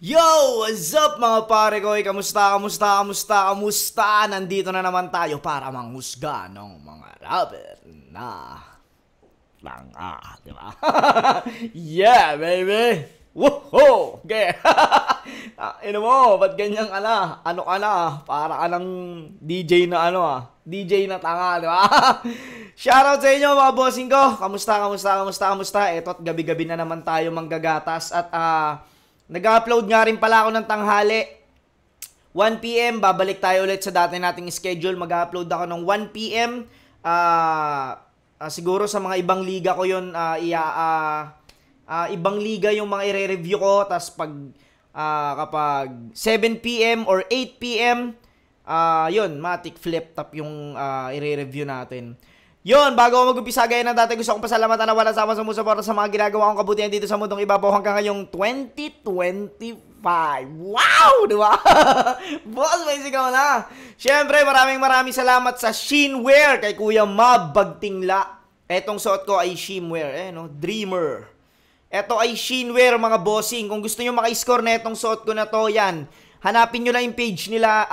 Yo! What's up mga pare ko? Kamusta? Nandito na naman tayo para manghusga ng mga rapper na di ba? Yeah, baby! Woohoo! Okay. Mo, ba't ganyang ano ka na? Para ka ng DJ na DJ na tanga, di ba? Shoutout sa inyo mga bossing ko. Kamusta? Eto at gabi-gabi na naman tayo manggagatas at nag-upload nga rin pala ako ng tanghali. 1 PM, babalik tayo ulit sa dati nating schedule. Mag-upload ako ng 1 PM. Siguro sa mga ibang liga ko yun, ibang liga yung mga i-review ko. Tapos kapag 7 PM or 8 PM, yun, matic flip top yung i-review natin. Yun, bago ako mag-umpisa gaya ng dati, gusto kong pasalamatan na wala sama sa musaport sa mga ginagawa kong kabutihan dito sa mundong ibabaw hanggang ngayong 2025. Wow! Diba? Boss, may sigaw na. Siyempre, maraming salamat sa Sheenwear kay Kuya Mab Bagtingla. Etong suot ko ay Sheenwear, Dreamer. Eto ay Sheenwear mga bossing. Kung gusto nyo maka-score na etong suot ko na to, yan. Hanapin nyo lang yung page nila,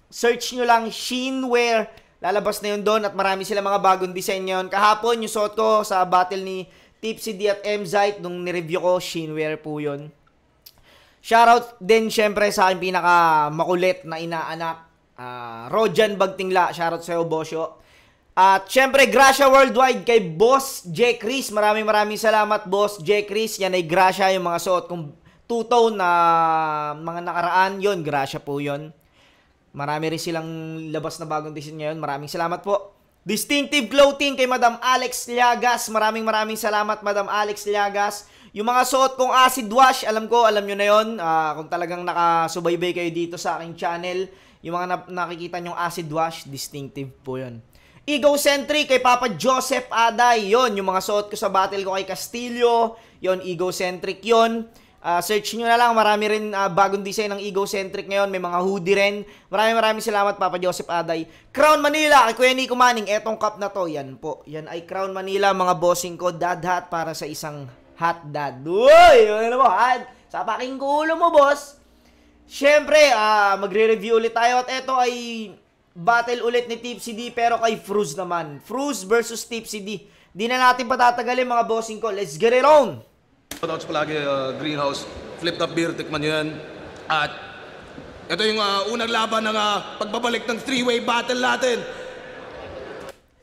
search nyo lang Sheenwear. Lalabas na yun doon at marami sila mga bagong design yun. Kahapon, yung suot ko sa battle ni Tipsy D at Mzite, nung nireview ko, Sheenwear po yun. Shoutout din syempre sa aking pinaka makulit na inaanak, Rojan Bagtingla. Shoutout sa'yo, Bosyo. At syempre, Gracia Worldwide kay Boss J. Chris. Maraming salamat, Boss J. Chris. Yan ay Gracia, yung mga suot kong two-tone na mga nakaraan. Yun, Gracia po yun. Marami rin silang labas na bagong design ngayon. Maraming salamat po. Distinctive Clothing kay Madam Alex Liagas. Maraming salamat, Madam Alex Liagas. Yung mga suot kong acid wash, alam nyo na yon. Kung talagang nakasubaybay kayo dito sa aking channel, yung mga nakikita nyong acid wash, distinctive po yon. Egocentric kay Papa Joseph Aday. Yon, yung mga suot ko sa battle ko kay Castillo. Yon, Egocentric yon. Search nyo na lang, marami rin bagong design ng Egocentric ngayon. May mga hoodie rin. Maraming salamat, Papa Joseph Aday. Crown Manila, kay Kuya Nico Manning. Etong cup na to, yan po. Yan ay Crown Manila, mga bossing ko. Dad hat para sa isang hot dad. Uy, ano mo, hot? Sa paking kulo mo, boss. Siyempre, magre-review ulit tayo. At eto ay battle ulit ni Tipsy D, pero kay Fruz naman. Fruz versus Tipsy D. Di na natin patatagalin, mga bossing ko. Let's get it on! Shoutouts palagi, Greenhouse, Flip Top Beer, tikman nyo yan. At ito yung unang laban ng pagbabalik ng three-way battle natin.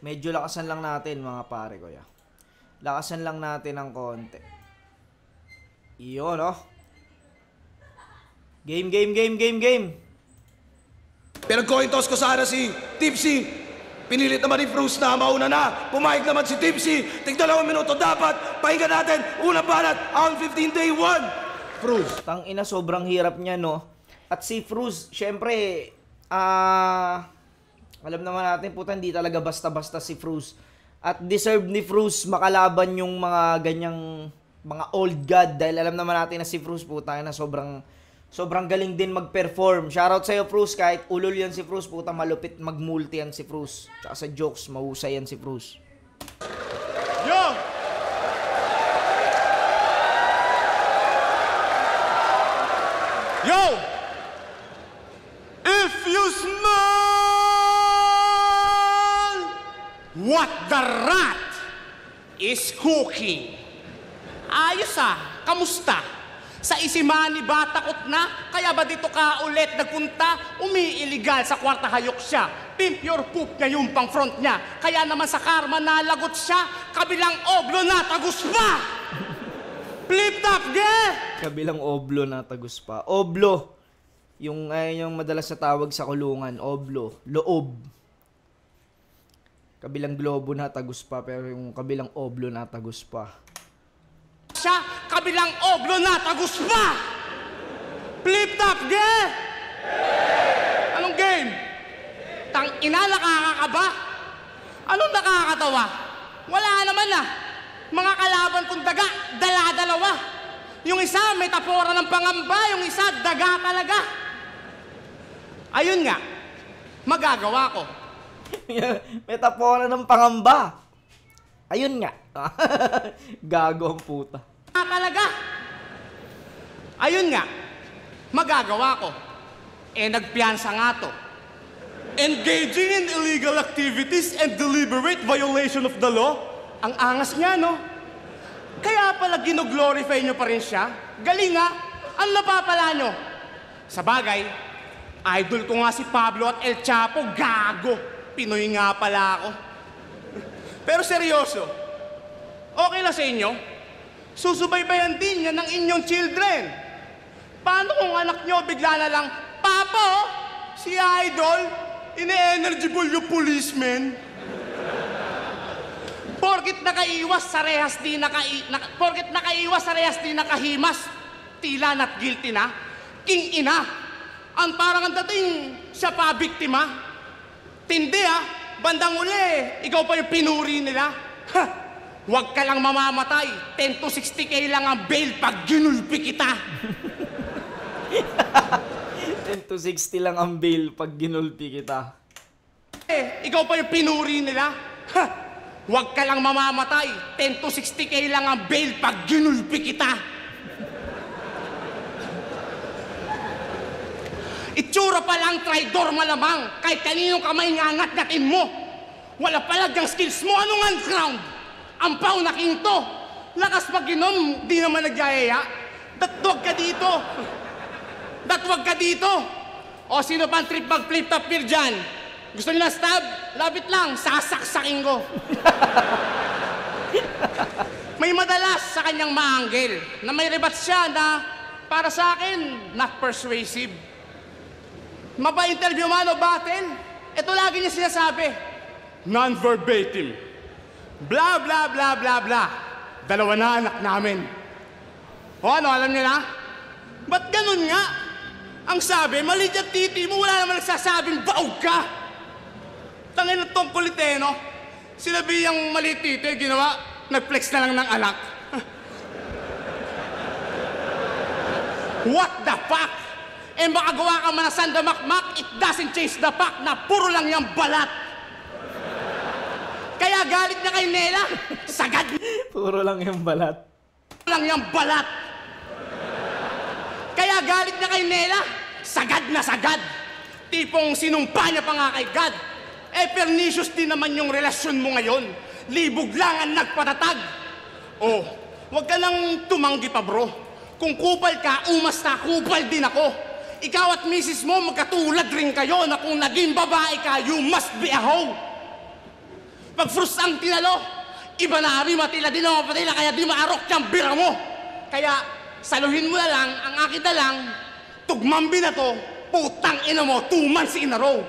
Medyo lakasan lang natin mga pare ko ya. Lakasan lang natin ng konti. Iyon Game. Pero coin toss ko sana si Tipsy. Pinilit naman ni Fruz na mauna na. Pumayag naman si Tipsy. Tig-2 minuto dapat. Pahinga natin. Unang banat ang 15-day 1. Fruz. Tangina, sobrang hirap niya, no? At si Fruz, syempre, alam naman natin, puta, hindi talaga basta-basta si Fruz. At deserve ni Fruz makalaban yung mga ganyang mga old god. Dahil alam naman natin na si Fruz, puta, na sobrang galing din mag-perform. Shoutout sa'yo, Fruz. Kahit ulol yan si Fruz, puta, malupit mag-multi yan si Fruz. Tsaka sa jokes, mahusay yan si Fruz. Yo! Yo! If you smell what the rat is cooking. Ayos kamusta? Sa Isimani ba takot na? Kaya ba dito ka ulit nagpunta? Umiiligal sa kwarta hayok siya. Pimp your poop niya yung pang front niya. Kaya naman sa karma nalagot siya. Kabilang oblo na tagus pa! Flip top, Kabilang oblo na tagus pa. Oblo. Yung madalas na tawag sa kulungan. Oblo. Loob. Kabilang globo na tagus pa. Pero yung kabilang oblo na tagus pa. Siya, kabilang oblo na tagus pa! Flip top, Anong game? Tang-ina, nakakakaba? Anong nakakatawa? Wala naman Mga kalaban kong daga, dala-dalawa. Yung isa, metapora ng pangamba, yung isa, daga talaga. Ayun nga, magagawa ko. Metapora ng pangamba. Ayun nga. Gago ang puta. Talaga. Ayun nga, magagawa ko. Nagpiyansa nga to. Engaging in illegal activities and deliberate violation of the law? Ang angas niya, no? Kaya pala gino-glorify nyo pa rin siya? Galing nga! Ang napapala nyo? Sa bagay, idol ko nga si Pablo at El Chapo, gago! Pinoy nga pala ako. Pero seryoso, okay lang sa inyo? Susubaybayan din yan ng inyong children. Paano kung anak nyo bigla na lang, Papa, si Idol, ine-energible yung policeman. Porkit nakaiwas sa rehas di nakahimas, tila not guilty na, king ina. Ang parang ang dating siya pa biktima. Tindi bandang uli, ikaw pa yung pinuri nila. Ha! Huwag ka lang mamamatay. 10 to 60K lang ang bail pag ginulpi kita. 10 to 60 lang ang bail pag ginulpi kita. Ikaw pa yung pinuri nila. Ha! Huwag ka lang mamamatay. 10 to 60K lang ang bail pag ginulpi kita. Itsura pa lang, traidor malamang. Kahit kaninong kamay ngangat-ngatin mo. Wala palagang skills mo. Anong ground? Ampaw na king to. Lakas pag-inom, di naman nagyayaya. Datwag ka dito. Datwag ka dito. O sino pang trip mag-flip-top beer dyan? Gusto nyo na stab? Labit lang, sasaksakin ko. May madalas sa kanyang maanggel na may rebats siya na para sa akin, not persuasive. Mapa-interview man o battle, ito lagi niya sinasabi. Non-verbatim. Blah, blah, blah, blah, blah. Dalawa na anak namin. O ano, alam niyo na? Ba't ganun nga? Ang sabi, maliit at titi mo, wala naman nagsasabing baog ka. Tangin na tong kuliteno. Sinabi yung maliit titi, ginawa, nag-flex na lang ng anak. What the fuck? Makagawa ka man na sanda makmak, it doesn't change the fact na puro lang yung balat. Kaya galit na kay Nela, sagad. Puro lang yung balat. Puro lang yung balat. Kaya galit na kay Nela, sagad na sagad. Tipong sinumpa niya pa nga kay God. Pernicious din naman yung relasyon mo ngayon. Libog lang ang nagpatatag. Oh, wag ka nang tumanggi pa bro. Kung kupal ka, umasta, kupal din ako. Ikaw at misis mo magkatulad rin kayo na kung naging babae ka, you must be a hoe. Pag frust ang tinalo, iba na ari matila din ang patila, kaya di maarok yung bira mo. Kaya saluhin mo na lang, ang akin na lang, tugmambi na to, putang ina mo, 2 months in a row.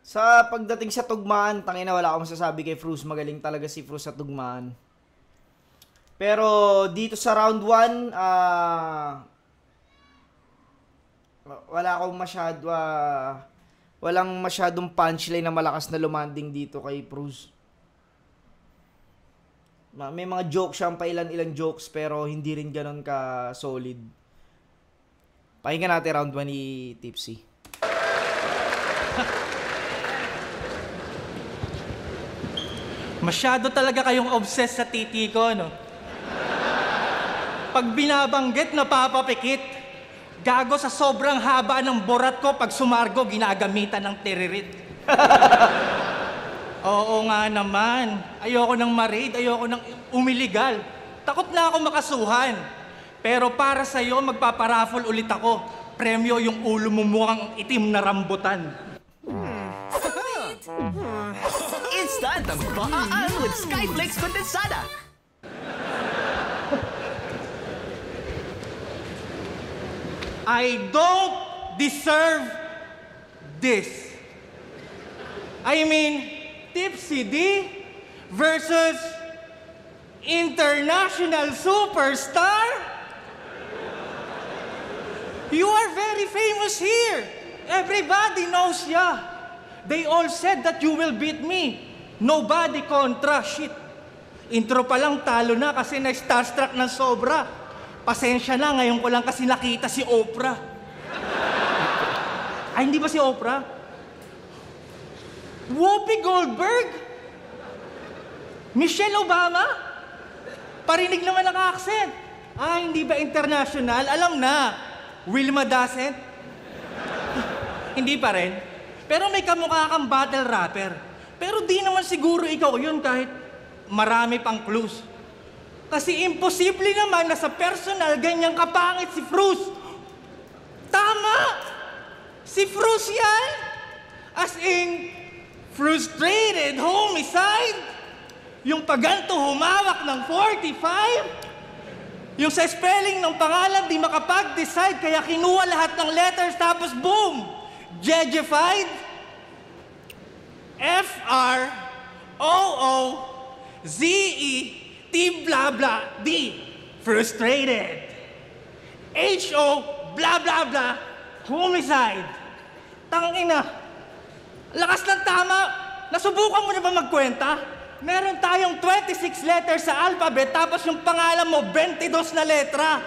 Sa pagdating sa tugmaan, tangina wala akong masasabi kay Fruz. Magaling talaga si Fruz sa tugmaan. Pero dito sa round 1, wala akong walang masyadong punchline na malakas na lumanding dito kay Fruz. May mga jokes siya, pailan-ilan jokes, pero hindi rin ganun ka solid. Pakinggan natin round 1 ni Tipsy. Masyado talaga kayong obsessed sa titi ko, no? Pag binabanggit, napapapikit. Gago sa sobrang haba ng borat ko, pag sumargo, ginagamitan ng tiririt. Oo nga naman. Ayoko ng ma-raid, ayoko ng umiligal. Takot na ako makasuhan. Pero para sa'yo, magpaparaffle ulit ako. Premyo yung ulo mo mukhang itim na rambutan. Instant ang baan with Skyflakes Condensada. I don't deserve this. I mean, Tipsy D versus international superstar? You are very famous here. Everybody knows ya. They all said that you will beat me. Nobody kontra. Shit. Intro pa lang talo na kasi na-starstruck ng sobra. Pasensya na, ngayon ko lang kasi nakita si Oprah. Ay, hindi ba si Oprah? Whoopi Goldberg? Michelle Obama? Parinig naman ang accent. Hindi ba international? Alam na. Wilma Dasent? Hindi pa rin. Pero may kamukha kang battle rapper. Pero di naman siguro ikaw yun kahit marami pang clues. Kasi imposible naman na sa personal ganyang kapangit si Frus. Tama! Si Frus yan! As in, frustrated homicide? Yung paganto humawak ng 45? Yung sa spelling ng pangalan di makapag-decide kaya kinuha lahat ng letters tapos boom! Jejified? F-R-O-O-Z-E T blah blah D. Frustrated. H-O blah blah blah. Homicide. Tangina. Lakas ng tama. Nasubukan mo na ba magkwenta? Meron tayong 26 letters sa alphabet tapos yung pangalan mo 22 na letra.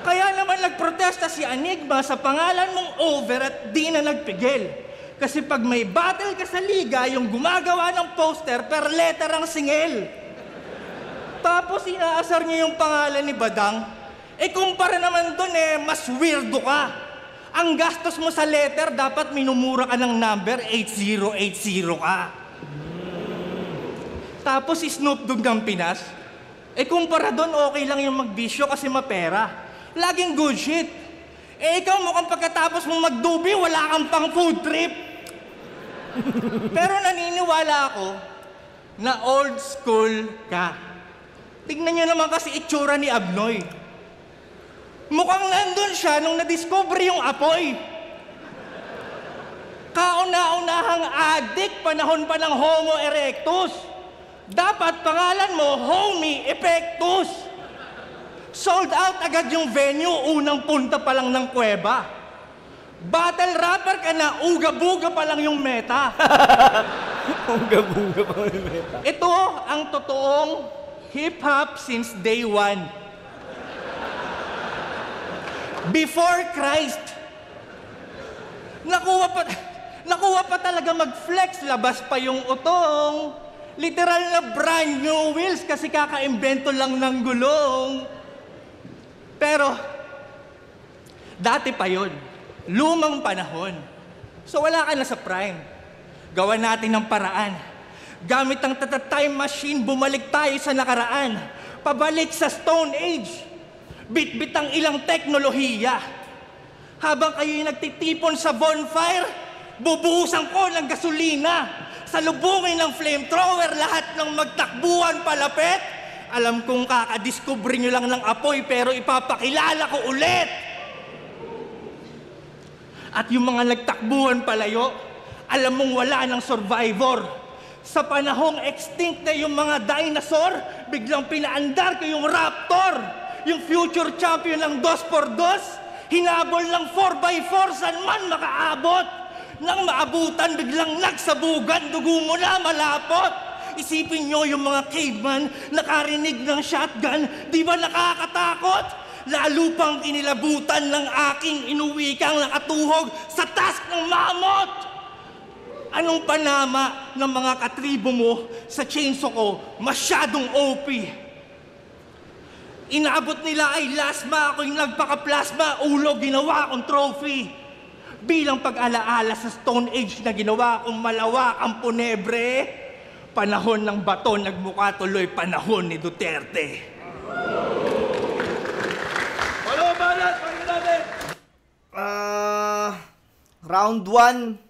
Kaya naman nagprotesta si Enigma sa pangalan mong over at di na nagpigil. Kasi pag may battle ka sa liga, yung gumagawa ng poster per letter ang singil. Tapos inaasar niya yung pangalan ni Badang. Kumpara naman dun mas weirdo ka. Ang gastos mo sa letter, dapat minumura ka ng number 8080 ka. Tapos si Snoop Dogg ng Pinas. Kumpara dun, okay lang yung magbisyo kasi mapera. Laging good shit. Ikaw mukhang pagkatapos mong magdubi, wala kang pang food trip. Pero naniniwala ako na old school ka. Tignan niyo naman kasi itsura ni Abnoy. Mukhang nandun siya nung na-discover yung apoy. Kauna-unahang addict, panahon pa ng Homo erectus. Dapat pangalan mo, Homie Epectus. Sold out agad yung venue, unang punta pa lang ng kuweba. Battle rapper ka na, uga-buga pa lang yung meta. Uga-buga pa lang yung meta. Ito ang totoong hip-hop since day one. Before Christ. Nakuha pa talaga mag-flex, labas pa yung utong. Literal na brand new wheels kasi kakaimbento lang ng gulong. Pero, dati pa yun. Lumang panahon. So wala ka na sa prime. Gawa natin ng paraan. Gamit ang time machine, bumalik tayo sa nakaraan. Pabalik sa Stone Age. Bit-bit ang ilang teknolohiya. Habang kayo'y nagtitipon sa bonfire, bubuhusan ko ng gasolina. Salubungin ng flamethrower, lahat ng magtakbuhan palapit. Alam kong kakadiscover nyo lang ng apoy, pero ipapakilala ko ulit. At yung mga nagtakbuhan palayo, alam mong wala ng survivor. Sa panahong extinct na yung mga dinosaur, biglang pinaandar ko yung raptor. Yung future champion ng 2x2, hinabol ng 4x4, saan man makaabot. Nang maabutan, biglang nagsabugan, dugo mo na malapot. Isipin nyo yung mga caveman, nakarinig ng shotgun, di ba nakakatakot? Lalo pang kinilabutan ng aking inuwikang nakatuhog sa task ng mamot. Anong panama ng mga katribo mo sa chainsaw ko masyadong OP? Inabot nila ay lasma, ako yung nagpaka-plasma, ulo ginawa kong trophy. Bilang pag-alaala sa Stone Age na ginawa kong malawak ang Punebre, panahon ng bato nagmukha tuloy panahon ni Duterte. Wala ba lahat? Pakinggan natin! Round 1.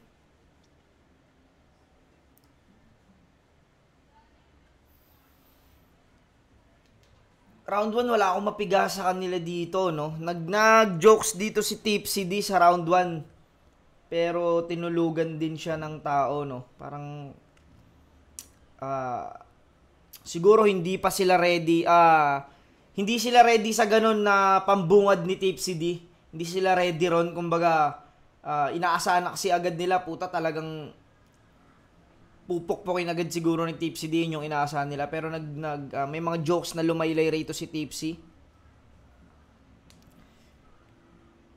Round 1, wala akong mapiga sa kanila dito, no? Nag-jokes dito si Tipsy D sa round 1. Pero tinulugan din siya ng tao, no? Parang siguro hindi pa sila ready. Hindi sila ready sa ganun na pambungad ni Tipsy D. Hindi sila ready ron. Kumbaga, inaasahan na kasi agad nila, puta talagang pupukpukin agad siguro ni Tipsy D yung inaasahan nila. Pero may mga jokes na lumaylay rito si Tipsy.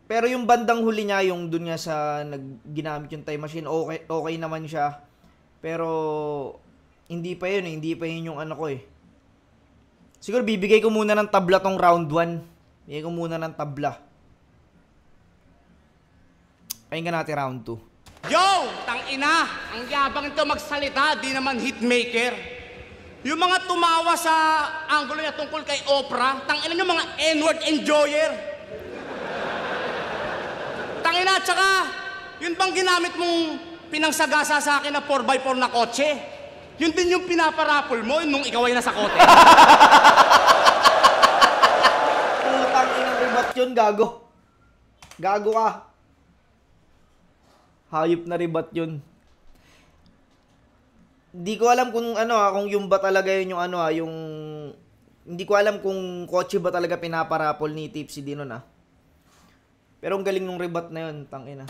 Pero yung bandang huli niya, yung dun niya sa ginamit yung time machine, okay naman siya. Pero hindi pa yun yung ano ko eh. Siguro bibigay ko muna ng tabla tong round 1. Bibigay ko muna ng tabla. Pakinggan natin round 2. Yo! Tangina! Ang yabang ito magsalita, di naman hitmaker. Yung mga tumawa sa angulo niya tungkol kay Oprah, tangina nyo mga N-word enjoyer. Tangina, tsaka, yun bang ginamit mong pinangsagasa sa akin na 4x4 na kotse? Yun din yung pinaparapol mo nung ikaw ay nasa kote. Putang inang ribat yun, gago. Gago ka. Hayop na ribat yun. Hindi ko alam kung ano kung yung ba talaga yun yung ano yung... Hindi ko alam kung kotse ba talaga pinaparapol ni Tipsy din nun Pero ang galing nung ribat na yun, tangina.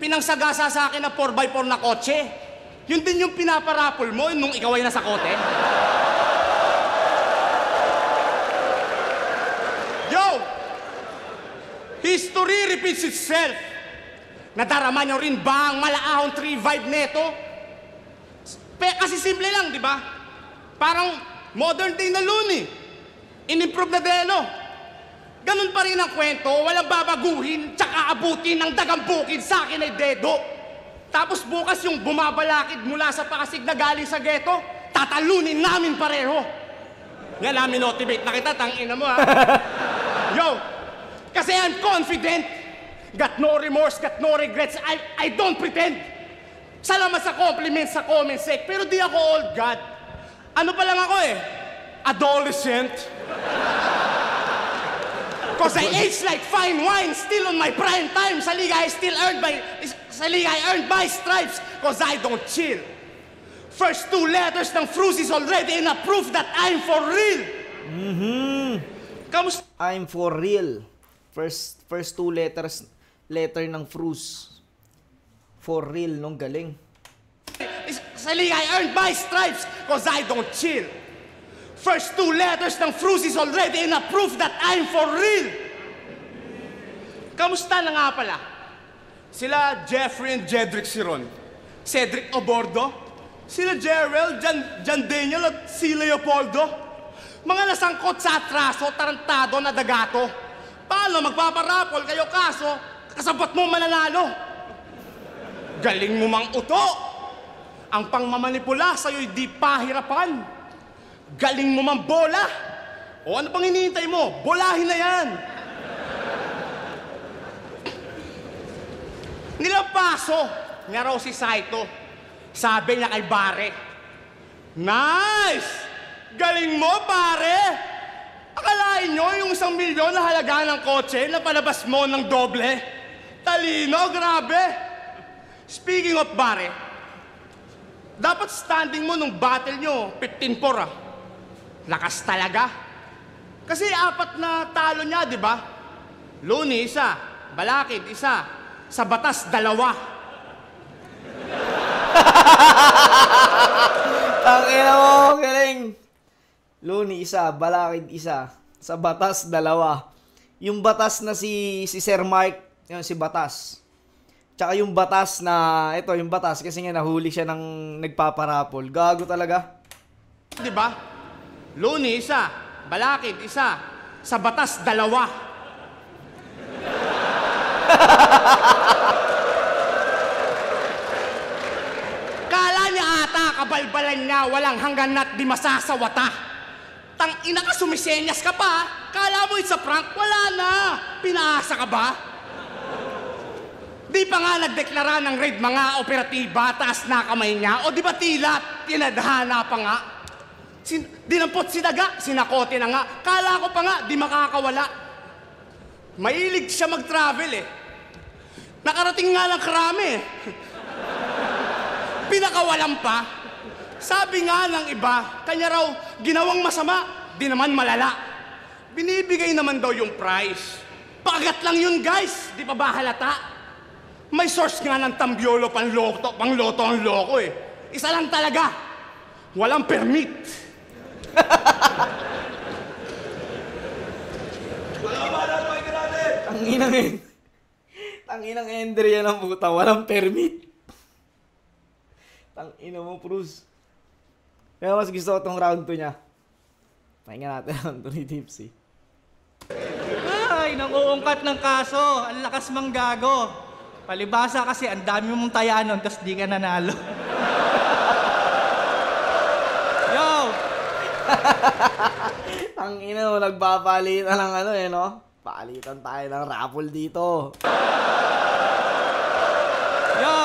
Pinangsagasa sa akin na 4x4 na kotse. Yun din yung pinaparapol mo nung ikaw ay nasa kote. Yo! History repeats itself. Nadarama nyo rin ba ang malaahong 3 vibe neto? Kasi simple lang, di ba? Parang modern day na Looney. In-improve na Delo. Ganun pa rin ang kwento, walang babaguhin, tsaka abutin ng dagang bukid sa akin ay dedo. Tapos bukas yung bumabalakid mula sa pakasig na galing sa ghetto, tatalunin namin pareho. Yan namin motivate na kita, tangina mo ha. Yo, kasi I'm confident. Got no remorse, got no regrets, I don't pretend. Salamat sa compliments sa comment sake, pero di ako old god. Ano pa lang ako adolescent. Cause I age like fine wine, still on my prime time. Sa liga I earned my stripes, cause I don't chill. First 2 letters ng Fruz is already enough proof that I'm for real. Kamusta? I'm for real. First 2 letter ng Fruz. For real, nung galing. Sa liga I earned my stripes, cause I don't chill. First 2 letters ng Fruz is already enough proof that I'm for real. Kamusta na nga pala? Sila Jeffrey and Jedrick Siron, Cedric Obordo, sila Jerrel, Jan Daniel at si Leopoldo. Mga nasangkot sa atraso, tarantado na dagato. Paano magpaparapol kayo kaso, kasabot mo mananalo? Galing mo mang uto. Ang pangmamanipula sa'yo'y di pahirapan. Galing mo mang bola. O ano pang hinihintay mo? Bolahin na yan. Nilampaso niya raw si Saito. Sabi niya kay Bare, nice! Galing mo, pare! Akalain nyo yung 1 milyon na halaga ng kotse na palabas mo ng doble? Talino, grabe! Speaking of Bare, dapat standing mo nung battle nyo, 15-4 Lakas talaga. Kasi 4 na talo niya, di ba? Looney, 1. Balakid, 1. Sa batas, 2. Tangina mo, galing. Looney, 1. Balakid, 1. Sa batas, 2. Yung batas na si Sir Mark, yun, si Batas. Tsaka yung batas na, ito yung batas kasi nga nahuli siya ng nagpaparapol. Gago talaga. Di ba? Looney, 1. Balakid, 1. Sa batas, 2. Kala niya ata, kabalbalan niya, walang hanggan na't di masasawata. Tang-ina ka, sumisenyas ka pa. Kala mo it's a prank, wala na. Pinaasa ka ba? Di pa nga nagdeklara ng raid mga operatiba, taas na kamay niya, o di ba tila, tinadhana pa nga? Dinampot sinaga, sinakote na nga. Kala ko pa nga, di makakawala. Mahilig siya mag-travel Nakarating nga ng Krame Pinakawalan pa. Sabi nga ng iba, kanya raw ginawang masama, di naman malala. Binibigay naman daw yung price. Pakagat lang yun guys, di pa ba halata? May source nga ng Tambiolo pangloto ang loko Isa lang talaga, walang permit. Tanginang Ender yan ang puta, walang permit. Tangina mo, Fruz. Kaya mas gusto ko tong round 2 niya. Pakinggan natin ang ni Tipsy. Ay, nanguungkat ng kaso. Ang lakas manggago. Palibasa kasi ang dami mong taya nun, tapos di ka nanalo. Yo! Ang ina mo, nagpapalitan ng ano eh, no? Palitan tayo ng raffle dito. Yo!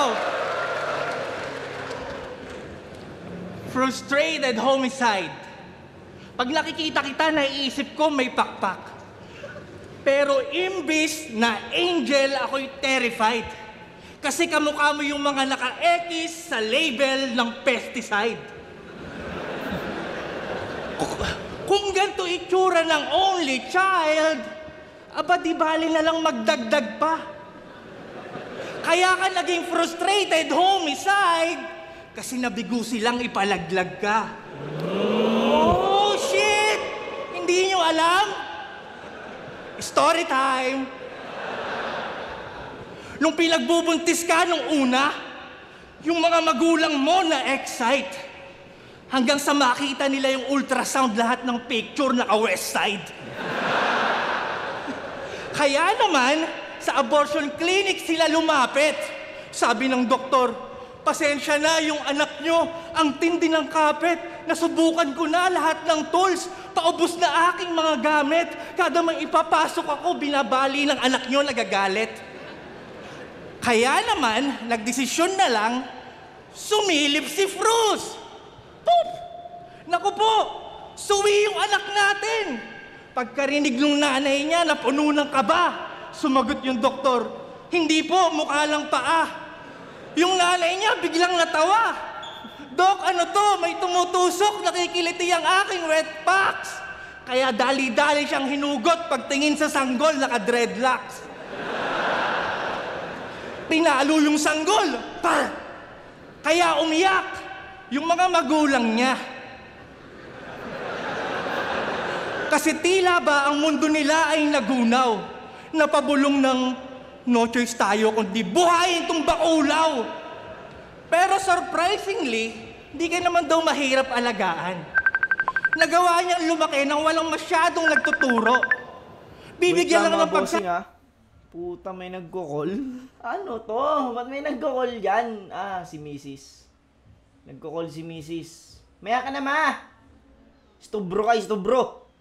Frustrated homicide. Pag nakikita kita, naiisip ko may pakpak. Pero imbis na angel, ako'y terrified. Kasi kamukha mo yung mga naka-X sa label ng pesticide. Kung ganito itsura ng only child, aba di bali na lang magdagdag pa. Kaya ka naging frustrated homicide kasi nabigo silang ipalaglag ka. Oh, shit! Hindi nyo alam? Story time! Nung pinagbubuntis ka nung una, yung mga magulang mo na-excite. Hanggang sa makita nila yung ultrasound lahat ng picture naka-west side. Kaya naman, sa abortion clinic sila lumapit. Sabi ng doktor, pasensya na yung anak nyo, ang tindi ng kapit. Nasubukan ko na lahat ng tools. Paubos na aking mga gamit. Kada may ipapasok ako, binabali ng anak nyo, nagagalit. Kaya naman, nagdesisyon na lang, sumilip si Fruz. Pop! Naku po, suwi yung anak natin. Pagkarinig ng nanay niya na puno ng kaba, sumagot yung doktor, hindi po, mukha lang paa. Yung nanay niya biglang natawa. Dok, ano to? May tumutusok, nakikiliti ang aking wet packs. Kaya dali-dali siyang hinugot pagtingin sa sanggol, naka-dreadlocks. Pinalo yung sanggol. Pa! Kaya umiyak yung mga magulang niya. Kasi tila ba ang mundo nila ay nagunaw. Napabulong ng no choice tayo kundi buhayin itong bakulaw. Pero surprisingly, hindi ka naman daw mahirap alagaan. Nagawa niyang lumaki nang walang masyadong nagtuturo. Bibigyan lang ng Puta, may nagko-call. Ano to? Ba't may nagko-call yan? Ah, si Mrs. Nagko-call si Mrs. Maya ka na, ma! Stubro ka, stubro!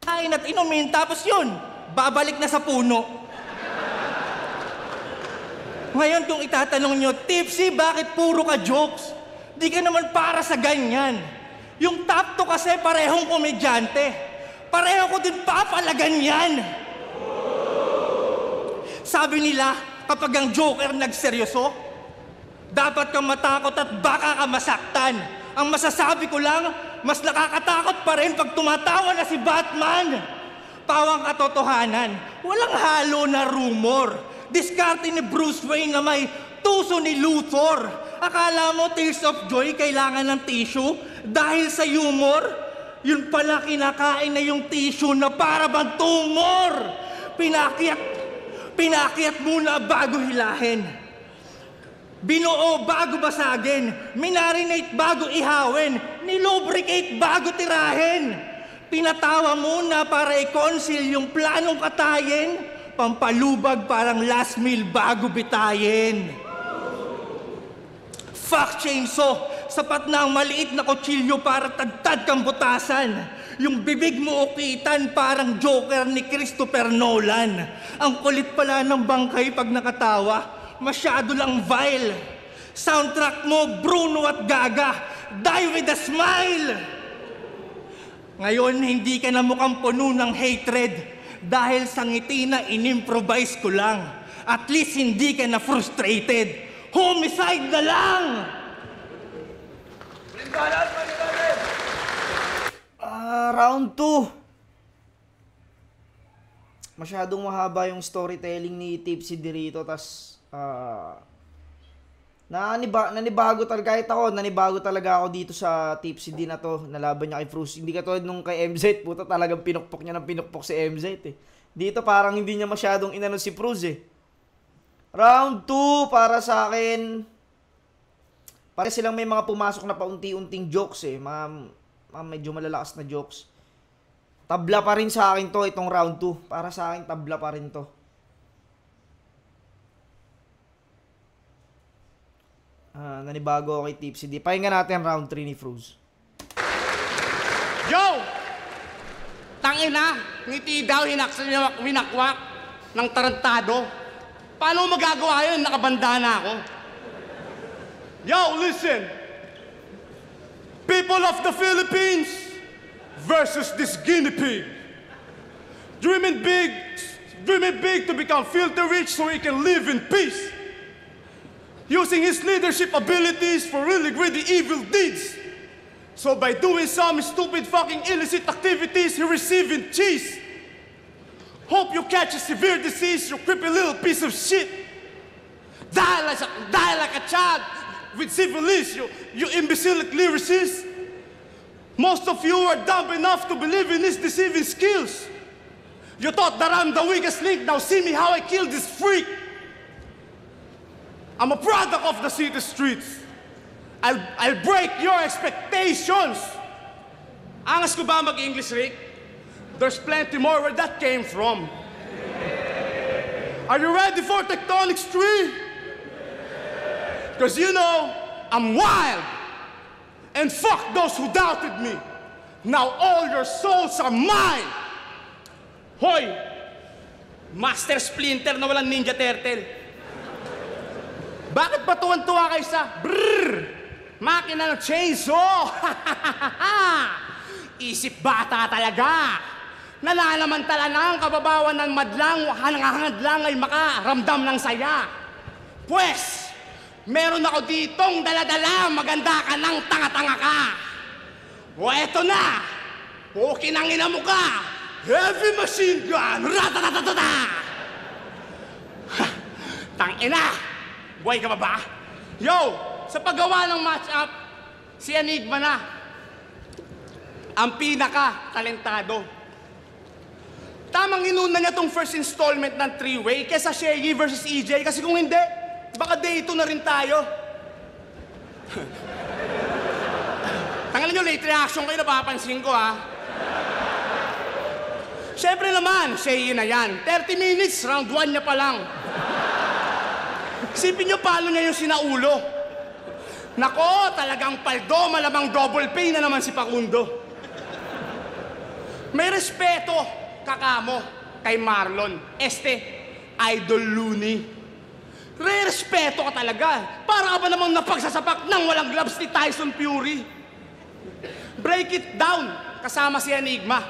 Kain at inumin, tapos yun, babalik na sa puno. Ngayon kung itatanong nyo, Tipsy, bakit puro ka jokes? Di ka naman para sa ganyan. Yung top 2 kasi parehong komedyante. Pareho ko din papalagan yan. Sabi nila, kapag ang joker nagseryoso, dapat kang matakot at baka ka masaktan. Ang masasabi ko lang, mas nakakatakot pa rin pag tumatawa na si Batman. Pawang katotohanan, walang halo na rumor. Diskarte ni Bruce Wayne na may tuso ni Luthor. Akala mo tears of joy kailangan ng tissue? Dahil sa humor, yun pala kinakain na yung tissue na para bang tumor. Pinakyat muna bago hilahin. Binuo bago basagin. Minarinate bago ihawin. Nilubricate bago tirahin. Pinatawa muna para i-conceal yung planong katayin. Pampalubag parang last meal bago bitayin. Fuck chainsaw. Sapat na ang maliit na kutsilyo para tagtad kang butasan. Yung bibig mo ukitan parang Joker ni Christopher Nolan. Ang kulit pala ng bangkay pag nakatawa, masyado lang vile. Soundtrack mo, Bruno at Gaga, die with a smile. Ngayon, hindi ka na mukhang puno ng hatred dahil sa ngiti na inimprovise ko lang. At least hindi ka na frustrated. Homicide na lang! Round 2. Masyadong mahaba yung storytelling ni Tipsy dito, tas nanibago talaga kahit ako, nanibago talaga ako dito sa Tipsy din na to, nalaban niya kay Fruz. Hindi katulad nung kay MZ, puta talagang pinukpok niya ng pinukpok si MZ eh. Dito parang hindi niya masyadong inano si Fruz eh. Round 2 para sa akin, pare silang may mga pumasok na paunti-unting jokes eh. medyo malalakas na jokes. Tabla pa rin sa akin to, itong round 2. Para sa akin, tabla pa rin to. Nanibago ako kay Tipsy D. Pahinga natin round 3 ni Fruz. Yo! Tangina, ngiti daw hinakwak ng tarantado. Paano magagawa yun? Nakabanda na ako. Yo, listen! People of the Philippines versus this guinea pig. Dreaming big to become filthy rich so he can live in peace. Using his leadership abilities for really greedy evil deeds. So by doing some stupid fucking illicit activities, he receiving cheese. Hope you catch a severe disease, you creepy little piece of shit. Die like a child with syphilis, you imbecilic lyricist. Most of you are dumb enough to believe in his deceiving skills. You thought that I'm the weakest link, now see me how I killed this freak. I'm a product of the city streets. I'll break your expectations. Angas ko ba mag-English, Rick? There's plenty more where that came from. Are you ready for Tectonics 3? Because you know, I'm wild. And fuck those who doubted me. Now all your souls are mine. Hoy! Master Splinter na walang Ninja Turtle. Bakit ba tuwan-tuwa kayo sa brrrr? Makina ng chainsaw! Isip bata talaga! Nalalamantala na ang kababawan ng madlang, hangahangad lang ay makaramdam ng saya. Pwes, meron ako ditong daladala, maganda ka ng tanga-tanga ka. O eto na, pukinangina mo ka, heavy machine gun, ratatatata! Tangina, buhay ka ba? Yo! Sa paggawa ng match-up, si Enigma na ang pinaka-talentado. Tamang inuna niya tong first installment ng 3-way kesa Shaggy versus EJ kasi kung hindi, baka day 2 na rin tayo. Tangalan nyo, late reaction kayo, napapansin ko ha. Siyempre naman, Shaggy na yan. 30 minutes, round 1 niya pa lang. Isipin nyo paano niya yung sinaulo. Nako, talagang paldo, malamang double pay na naman si Facundo. May respeto, kakamo, kay Marlon. Idol Looney. Re-respeto ka talaga. Para ka ba namang napagsasapak ng walang gloves ni Tyson Fury? Break it down, kasama si Enigma.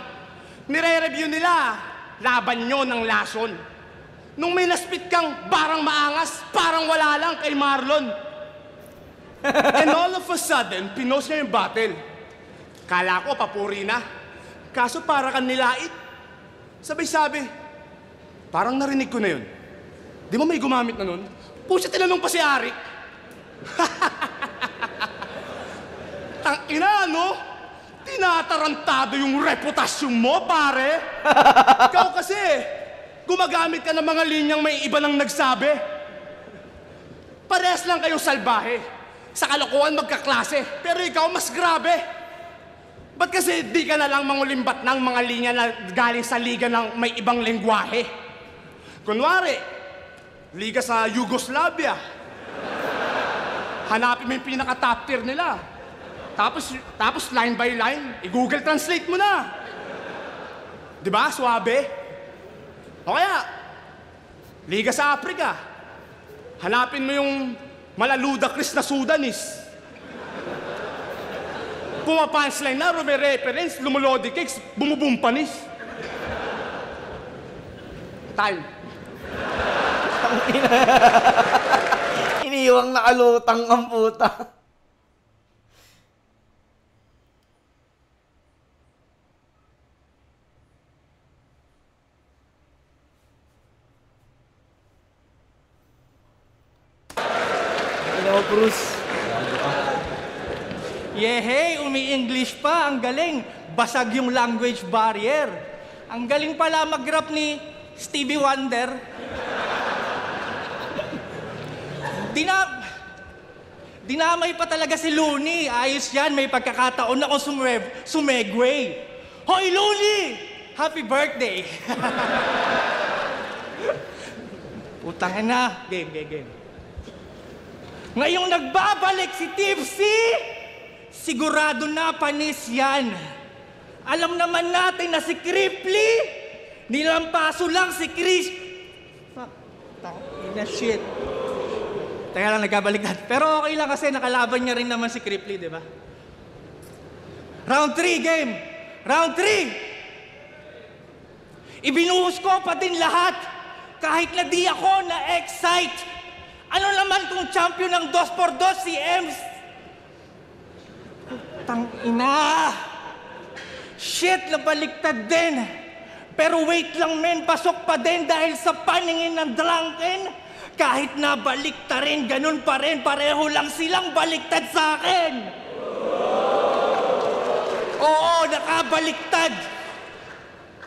Nire-review nila, laban nyo ng lason. Nung may naspit kang barang maangas, parang wala lang kay Marlon. And all of a sudden, pinost niya yung battle. Kala ko, papuri na. Kaso para kang nilait. Sabay-sabi, parang narinig ko na yun. Di mo may gumamit na nun? Pusa tinanong pa si Arik. Tangina, no? Tinatarantado yung reputasyon mo, pare. Ikaw kasi, gumagamit ka ng mga linyang may iba nang nagsabi. Parehas lang kayong salbahe. Sa kalokohan magkaklase, pero ikaw mas grabe. Ba't kasi di ka na lang mangulimbat ng mga linya na galing sa liga ng may ibang lengguwahe? Kunwari, liga sa Yugoslavia. Hanapin mo yung pinaka-top tier nila. Tapos line by line, i-Google Translate mo na. Diba? Suabe. O kaya, liga sa Africa. Hanapin mo yung Malaludakris na Sudanese. Pumapunchline na, may reference, lumulodi cakes, bumubumpanis. Time. Iniwang nakalutang ang puta. Bruce. Yehey, umi-English pa. Ang galing. Basag yung language barrier. Ang galing pala mag-rap ni Stevie Wonder. Dinamay pa talaga si Looney. Ayos yan, may pagkakataon na kung sumegway. Hoy, Looney! Happy birthday! Utang na. Game. Ngayong nagbabalik si Tipsy, sigurado na panis yan. Alam naman natin na si Cripply, nilampaso lang si Chris. Fuck. Ina shit. Teka lang, nagkabalik natin. Pero okay lang kasi nakalaban niya rin naman si Cripply, di ba? Round 3, game. Round 3. Ibinuhos ko pa din lahat. Kahit na di ako na-excite. Ano naman kung champion ng 2x2 si Ems? Tangina! Shit, nabaliktad din. Pero wait lang men, pasok pa din dahil sa paningin ng drunken. Kahit na balikta rin, ganun pa rin. Pareho lang silang baliktad sa akin. Oo, nakabaliktad.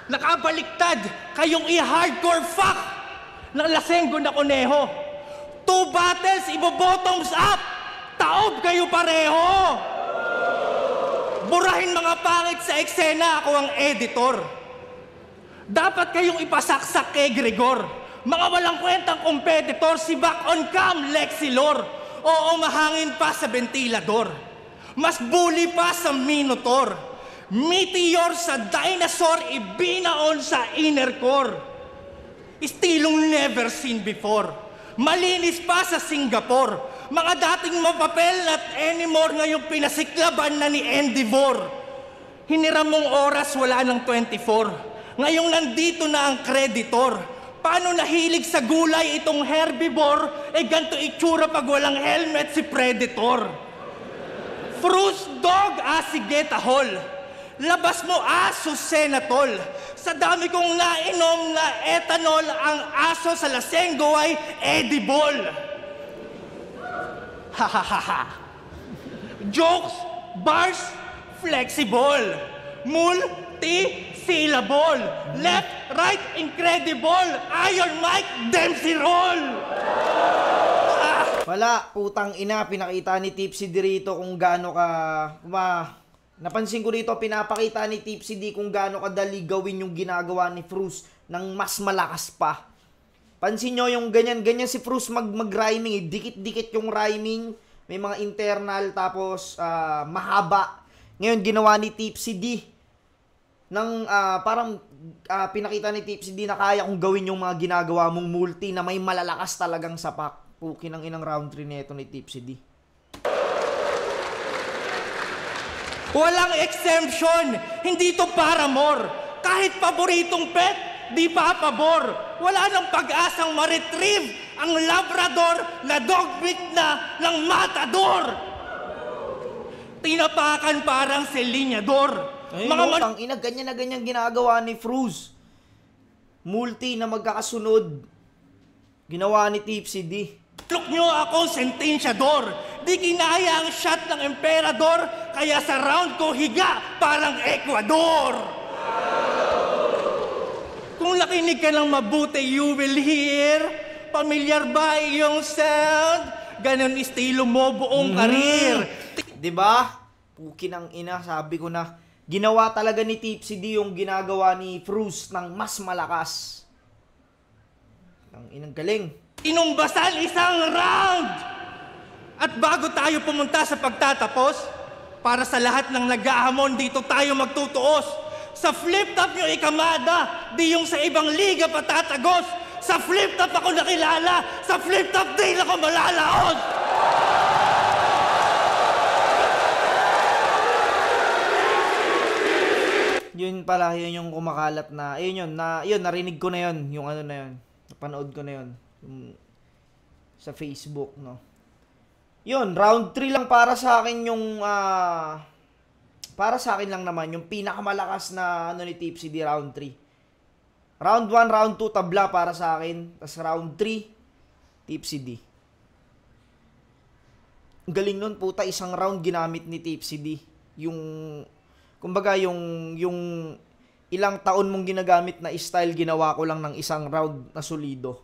Nakabaliktad. Kayong i-hardcore fuck ng lasenggo na kuneho. 2 battles, ibo-bottoms up. Taob kayo pareho. Burahin mga pangit sa eksena, ako ang editor. Dapat kayong ipasaksak kay Gregor. Mga walang kwentang competitor, si back on cam, Lexilor. Oo, mahangin pa sa ventilador. Mas bully pa sa Minotaur. Meteor sa dinosaur, ibinaon sa inner core. Istilong never seen before. Malinis pa sa Singapore. Mga dating mapapel at anymore ngayong pinasiklaban na ni Endivore. Hiniram mong oras, wala ng 24. Ngayong nandito na ang creditor. Paano nahilig sa gulay itong herbivore? Ganto itsura pag walang helmet si Predator. Fruits dog, sige tahol. Labas mo aso senatol. Sa dami kong nainom na ethanol, ang aso sa lasenggo ay edible. Hahaha. Jokes, bars, flexible. Multi-syllable. Left, right, incredible. Iron Mike, Dempsey roll. Wala, putang ina, pinakita ni Tipsy dito kung gaano ka... Napansin ko dito, pinapakita ni Tipsy D kung gaano kadali gawin yung ginagawa ni Frus ng mas malakas pa. Pansin nyo yung ganyan si Frus mag-rhyming, dikit-dikit yung rhyming, may mga internal, tapos mahaba. Ngayon, ginawa ni Tipsy D ng parang pinakita ni Tipsy D na kaya kong gawin yung mga ginagawa mong multi na may malalakas talagang sapak. Pukin ang inang round 3 nito ni Tipsy D. Walang exemption. Hindi to para more. Kahit paboritong pet, di pa pabor. Wala nang pag-asang ma-retrieve ang Labrador na dog meat na ng matador. Tinapakan parang selinyador. Mga ina, ganyan na ganyan ginagawa ni Fruz. Multi na magkakasunod. Ginawa ni Tipsy D. Look nyo akong sentensyador. Di kinaya ang shot ng emperador, kaya sa round ko higa parang Ecuador. Kung nakinig ka ng mabuti, you will hear. Pamilyar ba iyong sound? Ganon estilo mo buong karir. Diba? Pukin ang ina, sabi ko na. Ginawa talaga ni Tipsy D yung ginagawa ni Fruz ng mas malakas. Ang inang galing. Inumbasan isang round! At bago tayo pumunta sa pagtatapos, para sa lahat ng nag-ahamon, dito tayo magtutuos. Sa flip-top nyo ikamada, di yung sa ibang liga patatagos. Sa flip-top ako nakilala, sa flip-top din ako malalaos! Yun pala, yun yung kumakalat na, yun, narinig ko na yun, yung ano na yun, napanood ko na yun. Sa Facebook, no. Yun, round 3 lang para sa akin yung para sa akin lang naman yung pinakamalakas na ano ni Tipsy D round 3. Round 1, round 2 tabla para sa akin, tas round 3 Tipsy D. Galing nun, puta, isang round ginamit ni Tipsy D. Yung kumbaga yung ilang taon mong ginagamit na style, ginawa ko lang ng isang round na solido.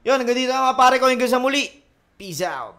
Yun, hanggang dito na mga pare ko, hanggang sa muli. Peace out.